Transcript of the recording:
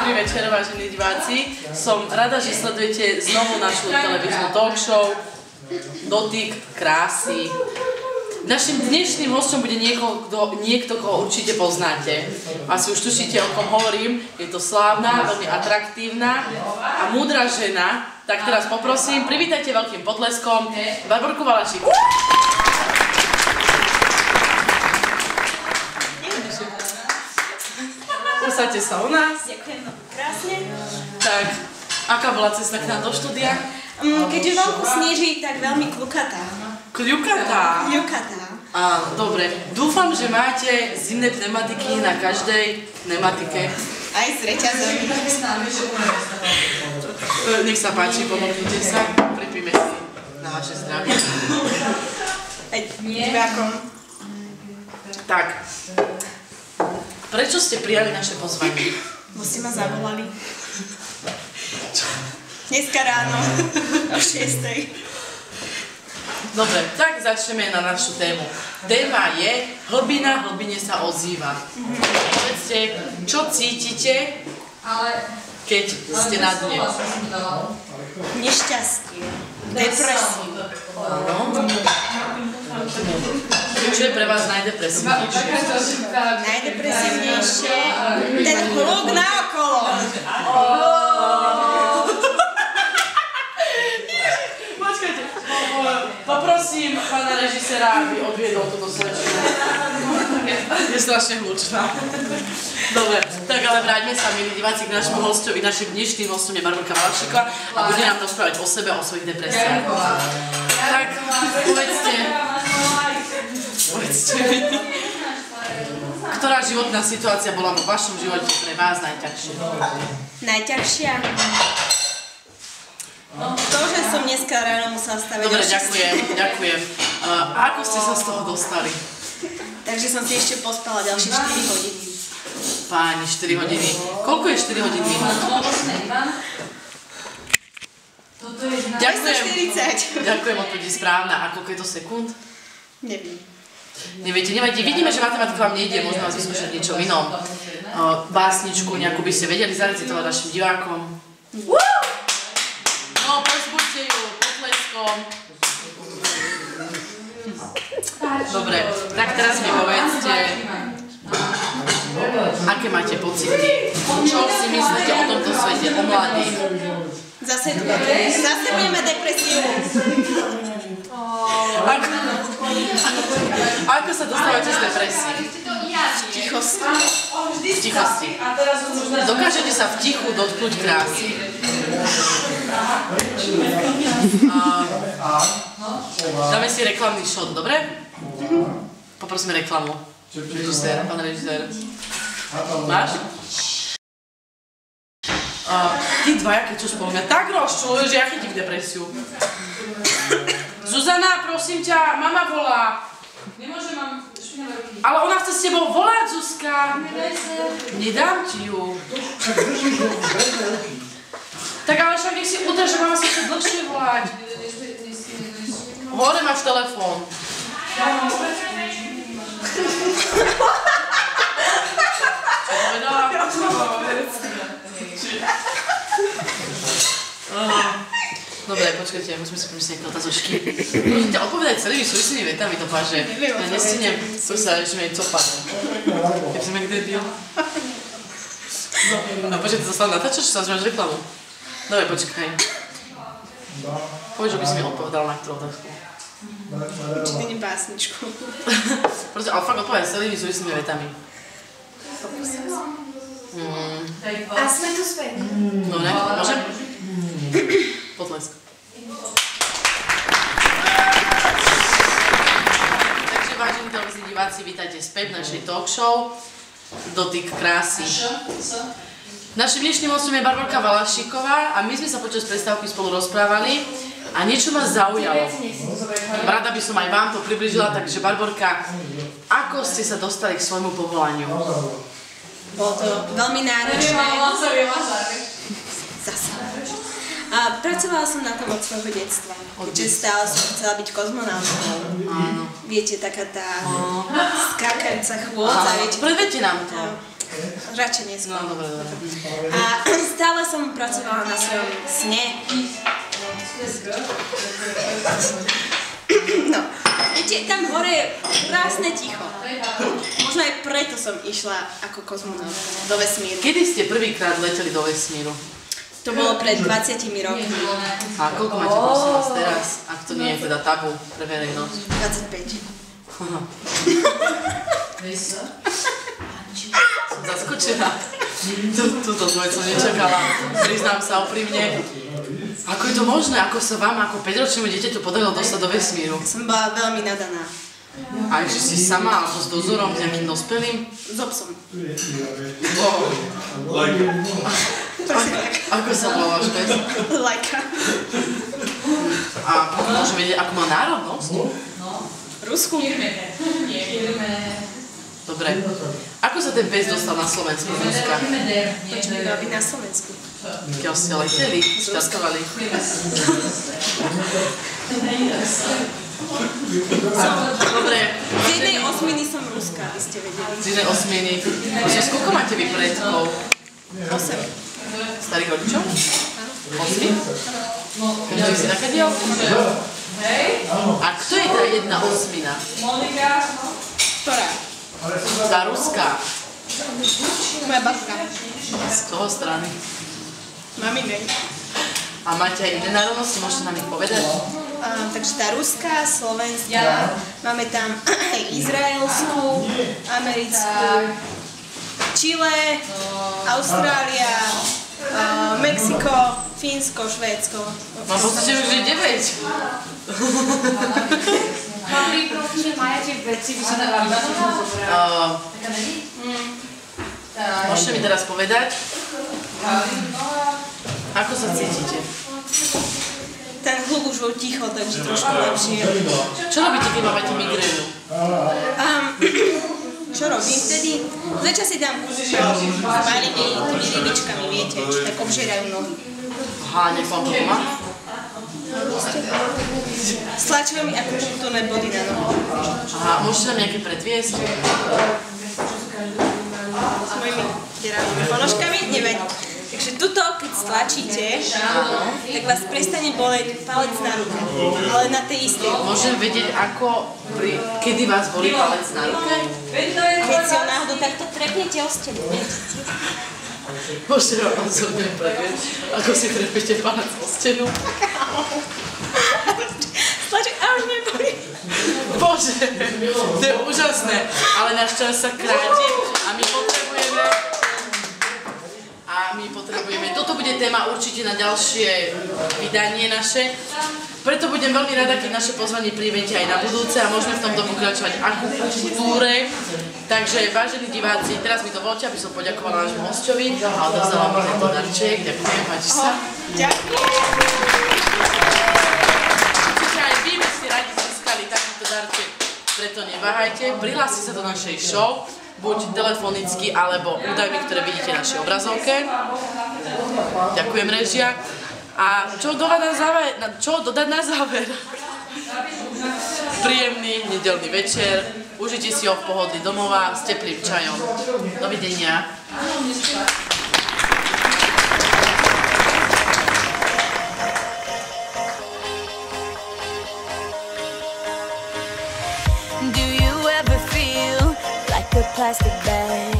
Dobrý večer, vážení diváci. Som rada, že sledujete znovu našu televíznu talk show Dotyk krásy. Našim dnešným hosťom bude niekto, koho určite poznáte. Asi už tušíte, o kom hovorím. Je to slávna, veľmi atraktívna a múdra žena. Tak teraz poprosím, privítajte veľkým potleskom Barborku Valašíkovú. Usaďte sa u nás. Ďakujem krásne. Tak, aká bola cesta k nám do štúdia? Keďže vonku sneží, tak veľmi kľukatá. Kľukatá? Kľukatá. Áno, dobre. Dúfam, že máte zimné pneumatiky na každej pneumatike. Aj s reťazom. Nech sa páči, pomôžte sa. Pripíme si na vaše zdravie. Aj divákom. Tak. Prečo ste prijali naše pozvanie? Bo si ma zavolali. Dneska ráno o 6:00. Dobre, tak začneme na našu tému. Téma je hlbina, hlbine sa ozýva. Povedzte, čo cítite, keď ste na dne? Nešťastie. Depresiu. Čo je pre vás najdepresívnejšie? Najdepresívnejšie ten hluk naokolo. Počkajte, poprosím pána režiséra, aby odviedol toto slečinu. Je strašne hlučná. Dobre, tak ale vráťme sa, milí diváci, k našemu hostovi. Našim dnešným hostom je Barborka Valašíková a bude nám rozprávať o sebe a o svojich depresiách. Tak, povedzte mi, ktorá životná situácia bola vo vašom živote pre vás najťažšia? Najťažšia? To, že som dneska ráno musela staviť. Dobre, ďakujem. A ako ste sa z toho dostali? Takže som si ešte pospala ďalšie 4 hodiny. Páni, 4 hodiny. Koľko je 4 hodiny? Ďakujem, odpoveď je správna. A koľko je to sekúnd? Neviem. Neviete, nevadí. Vidíme, že matematika vám nejde, možno vás vyskúšať niečo inom. Básničku nejakú by ste vedeli zarecitovať našim divákom. No, pozbuďte ju potleskom. Dobre, tak teraz mi povedzte, aké máte pocity? Čo si myslíte o tomto svete, o mladých? Zase budeme depresiu. Ako sa dostávate z depresie? V tichosti. V tichosti. Dokážete sa v tichu dotknúť krásy? Dáme si reklamný shot, dobre? Poprosíme reklamu. Pán režisér. Máš? Tí dvaja, keď čo spolu mňa tak rozčulujú, že ja chytím depresiu. Zuzana, prosím ťa, mama volá. Nemôžem, mám špinavé ruky. Ale ona chce s tebou volať, Zuzka. Nedám ti ju. Tak ale však nech si udrž, že mama sa chce dlhšie volať. Hore máš telefón. Čo povedala? Dobre, počkajte, musíme si pomyslieť nejaké otázočky. Môžete odpovedať celými súvislými vetami, to páže. Ja nestihnem, to sa ešte mi copať. Keď som jak debil. No počkajte, to sa natáčaš, či sa máš reklamu? Dobre, počkaj. Povedz, že by si mi odpovedal na ktorú otázku. Určite nie básničku. Proste, ale fakt odpovedaj celými súvislými vetami. A sme tu späť. Dobre, môžem? Potlesk. Takže vážení televízni diváci, vítajte späť v našej talk show Dotyk krásy. Našim dnešným hostom je Barborka Valašíková a my sme sa počas prestávky spolu rozprávali a niečo ma zaujalo. Rada by som aj vám to približila, takže Barborka, ako ste sa dostali k svojmu povolaniu? Bolo to veľmi náročné. Zase. A pracovala som na tom od svojho detstva. Keďže stále som chcela byť kozmonautkou. Viete, taká tá skákajúca chôdza, viete. Predvedte nám to. radšej neskôr. No, dobre. A stále som pracovala na svojom sne. No, viete, tam hore je krásne ticho. Možno aj preto som išla ako kozmonaut do vesmíru. Kedy ste prvýkrát leteli do vesmíru? To bolo pred 20 rokmi. A koľko máte prosím vás teraz? Ak to nie je teda tabu pre verejnosť. 25. Aha. Som zaskočená. Túto dvoj som nečakala. Priznám sa úprimne. Ako je to možné? Ako sa vám ako 5-ročnému dieťaťu podarilo dostať do vesmíru? Som bola veľmi nadaná. A ešte si sama alebo s dozorom, s nejakým dospelým? S obsom. Ako sa volal váš pes? Lajka. A môžem vedieť, ako má národnosť? Rusku. Dobre. Ako sa ten pes dostal na Slovensku z Ruska? Prečo by mala byť na Slovensku? Keď ste leteli, štartovali. Dobre. Z jednej osminy som Ruska, aby ste vedeli. Z jednej osminy. Koľko máte vy predkov? 8. Starých rodičov? Áno. 8? Každý si nakadiel? A kto je tá jedna osmina? Ktorá? Tá ruská. Moja babka. Z toho strany. Maminej. A máte aj iné národnosti? Môžete nám ich povedať? Takže tá ruská, slovenská, máme tam aj izraelskú, americkú, Chile, Austrália, Mexiko, Fínsko, Švédsko. Mám pocit, že už je 9. Môžete mi teraz povedať, ako sa cítite? Ten hluk už bol ticho, takže trošku lepšie. Čo robíte, keď máte migrénu? Čo robím vtedy? Začas si dám kúšok s malými tými rybičkami, viete, čo tak obžierajú nohy. Aha, nech vám to pomáha? Stlačujú mi akupunktúrne body na nohu. Aha, môžete nám nejaké predviesť? S mojimi deravými ponožkami? Nevadí. Takže tuto, keď stlačíte, tak vás prestane boleť palec na ruke. Ale na tej istej. Môžem vedieť, kedy vás bolí palec na ruke? Keď si ho náhodou takto trepnete o stenu. Môžete vám osobne predviesť, ako si trepete palec o stenu? Stlačí, a už neboli. Bože, to je úžasné, ale náš čas sa kráti a my potrebujeme, toto bude téma určite na ďalšie vydanie naše, preto budem veľmi rada, keď naše pozvanie príjmete aj na budúce a môžeme v tomto pokračovať akupunktúre. Takže, vážení diváci, teraz mi dovolte, aby som poďakovala nášmu hosťovi a odovzdala mi tento darček. Ďakujem, páči sa. Ďakujem. Vy by ste radi získali takýto darček, preto neváhajte, prihláste sa do našej show, buď telefonicky, alebo údajmi, ktoré vidíte na našej obrazovke. Ďakujem, režia. A čo dodať na záver? Príjemný nedeľný večer, užite si ho v pohodlí domova s teplým čajom. Dovidenia. Do you ever feel like a plastic bag